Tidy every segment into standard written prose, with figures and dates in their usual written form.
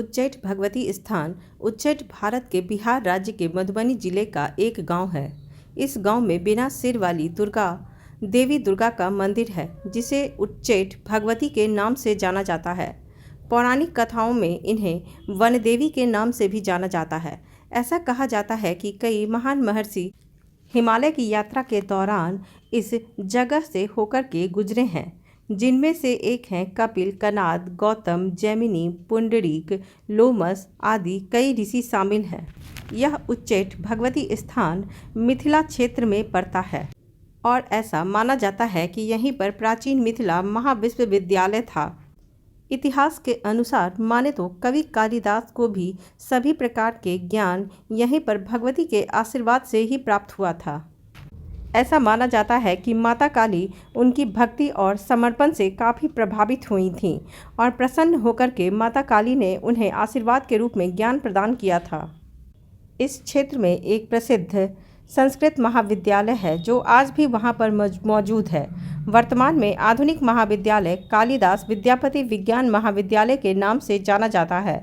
उच्चैठ भगवती स्थान उच्चैठ भारत के बिहार राज्य के मधुबनी जिले का एक गांव है। इस गांव में बिना सिर वाली देवी दुर्गा का मंदिर है, जिसे उच्चैठ भगवती के नाम से जाना जाता है। पौराणिक कथाओं में इन्हें वन देवी के नाम से भी जाना जाता है। ऐसा कहा जाता है कि कई महान महर्षि हिमालय की यात्रा के दौरान इस जगह से होकर के गुजरे हैं, जिनमें से एक हैं कपिल, कनाद, गौतम, जैमिनी, पुंडरीक, लोमस आदि कई ऋषि शामिल हैं। यह उच्चैठ भगवती स्थान मिथिला क्षेत्र में पड़ता है और ऐसा माना जाता है कि यहीं पर प्राचीन मिथिला महाविश्वविद्यालय था। इतिहास के अनुसार माने तो कवि कालिदास को भी सभी प्रकार के ज्ञान यहीं पर भगवती के आशीर्वाद से ही प्राप्त हुआ था। ऐसा माना जाता है कि माता काली उनकी भक्ति और समर्पण से काफ़ी प्रभावित हुई थीं और प्रसन्न होकर के माता काली ने उन्हें आशीर्वाद के रूप में ज्ञान प्रदान किया था। इस क्षेत्र में एक प्रसिद्ध संस्कृत महाविद्यालय है, जो आज भी वहां पर मौजूद है। वर्तमान में आधुनिक महाविद्यालय कालिदास विद्यापति विज्ञान महाविद्यालय के नाम से जाना जाता है।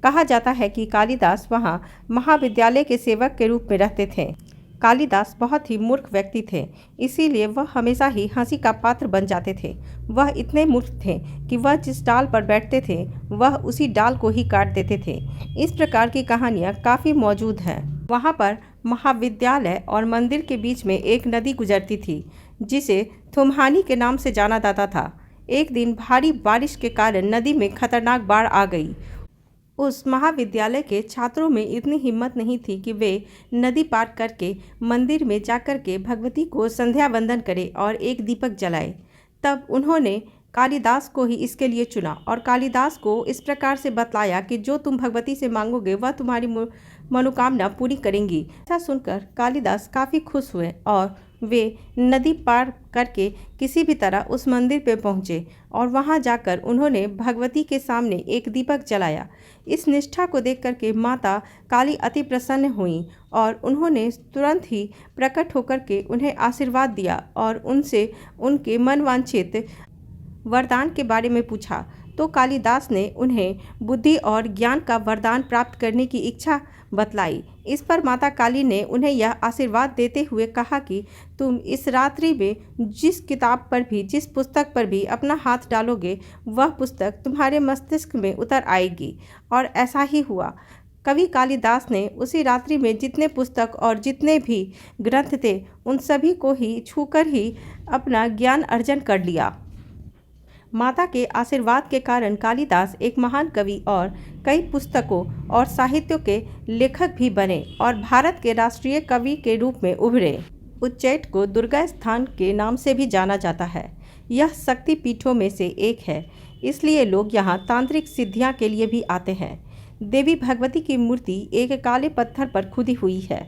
कहा जाता है कि कालिदास वहां महाविद्यालय के सेवक के रूप में रहते थे। कालिदास बहुत ही मूर्ख व्यक्ति थे, इसीलिए वह हमेशा ही हंसी का पात्र बन जाते थे। वह इतने मूर्ख थे कि वह जिस डाल पर बैठते थे वह उसी डाल को ही काट देते थे। इस प्रकार की कहानियाँ काफ़ी मौजूद हैं। वहाँ पर महाविद्यालय और मंदिर के बीच में एक नदी गुजरती थी, जिसे थुम्हानी के नाम से जाना जाता था। एक दिन भारी बारिश के कारण नदी में खतरनाक बाढ़ आ गई। उस महाविद्यालय के छात्रों में इतनी हिम्मत नहीं थी कि वे नदी पार करके मंदिर में जाकर के भगवती को संध्या वंदन करें और एक दीपक जलाएं। तब उन्होंने कालिदास को ही इसके लिए चुना और कालिदास को इस प्रकार से बतलाया कि जो तुम भगवती से मांगोगे वह तुम्हारी मनोकामना पूरी करेंगी। ऐसा सुनकर कालिदास काफ़ी खुश हुए और वे नदी पार करके किसी भी तरह उस मंदिर पे पहुँचे और वहाँ जाकर उन्होंने भगवती के सामने एक दीपक जलाया। इस निष्ठा को देख करके माता काली अति प्रसन्न हुई और उन्होंने तुरंत ही प्रकट होकर के उन्हें आशीर्वाद दिया और उनसे उनके मनवांछित वरदान के बारे में पूछा। तो कालिदास ने उन्हें बुद्धि और ज्ञान का वरदान प्राप्त करने की इच्छा बतलाई। इस पर माता काली ने उन्हें यह आशीर्वाद देते हुए कहा कि तुम इस रात्रि में जिस किताब पर भी, जिस पुस्तक पर भी अपना हाथ डालोगे वह पुस्तक तुम्हारे मस्तिष्क में उतर आएगी। और ऐसा ही हुआ। कवि कालिदास ने उसी रात्रि में जितने पुस्तक और जितने भी ग्रंथ थे उन सभी को ही छूकर ही अपना ज्ञान अर्जन कर लिया। माता के आशीर्वाद के कारण कालिदास एक महान कवि और कई पुस्तकों और साहित्यों के लेखक भी बने और भारत के राष्ट्रीय कवि के रूप में उभरे। उच्चैठ को दुर्गा स्थान के नाम से भी जाना जाता है। यह शक्ति पीठों में से एक है, इसलिए लोग यहाँ तांत्रिक सिद्धियाँ के लिए भी आते हैं। देवी भगवती की मूर्ति एक काले पत्थर पर खुदी हुई है।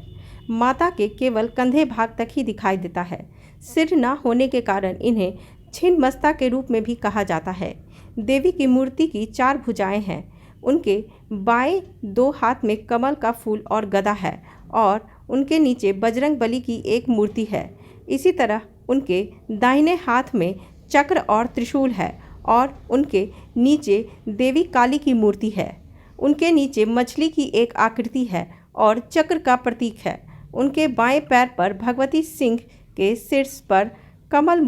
माता के केवल कंधे भाग तक ही दिखाई देता है। सिर न होने के कारण इन्हें छिन्नमस्ता के रूप में भी कहा जाता है। देवी की मूर्ति की 4 भुजाएं हैं। उनके बाएं 2 हाथ में कमल का फूल और गदा है और उनके नीचे बजरंग बली की एक मूर्ति है। इसी तरह उनके दाहिने हाथ में चक्र और त्रिशूल है और उनके नीचे देवी काली की मूर्ति है। उनके नीचे मछली की एक आकृति है और चक्र का प्रतीक है। उनके बाएं पैर पर भगवती सिंह के शीर्ष पर कमल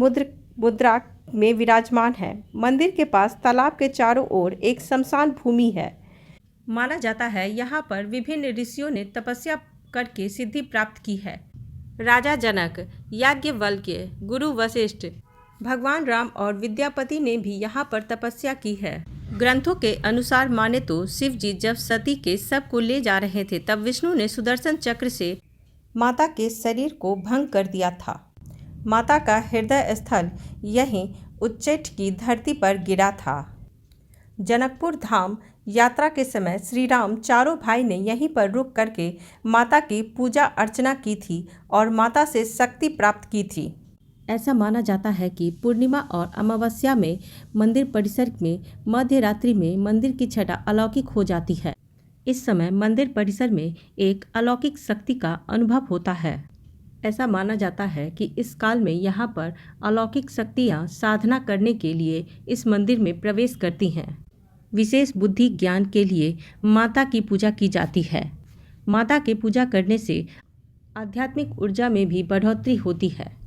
मुद्रा में विराजमान है। मंदिर के पास तालाब के चारों ओर एक शमशान भूमि है। माना जाता है यहाँ पर विभिन्न ऋषियों ने तपस्या करके सिद्धि प्राप्त की है। राजा जनक, याज्ञवल्क्य, गुरु वशिष्ठ, भगवान राम और विद्यापति ने भी यहाँ पर तपस्या की है। ग्रंथों के अनुसार माने तो शिव जी जब सती के शव को ले जा रहे थे तब विष्णु ने सुदर्शन चक्र से माता के शरीर को भंग कर दिया था। माता का हृदय स्थल यहीं उच्चैठ की धरती पर गिरा था। जनकपुर धाम यात्रा के समय श्री राम चारों भाई ने यहीं पर रुक करके माता की पूजा अर्चना की थी और माता से शक्ति प्राप्त की थी। ऐसा माना जाता है कि पूर्णिमा और अमावस्या में मंदिर परिसर में मध्य रात्रि में मंदिर की छटा अलौकिक हो जाती है। इस समय मंदिर परिसर में एक अलौकिक शक्ति का अनुभव होता है। ऐसा माना जाता है कि इस काल में यहाँ पर अलौकिक शक्तियाँ साधना करने के लिए इस मंदिर में प्रवेश करती हैं। विशेष बुद्धि ज्ञान के लिए माता की पूजा की जाती है। माता की पूजा करने से आध्यात्मिक ऊर्जा में भी बढ़ोतरी होती है।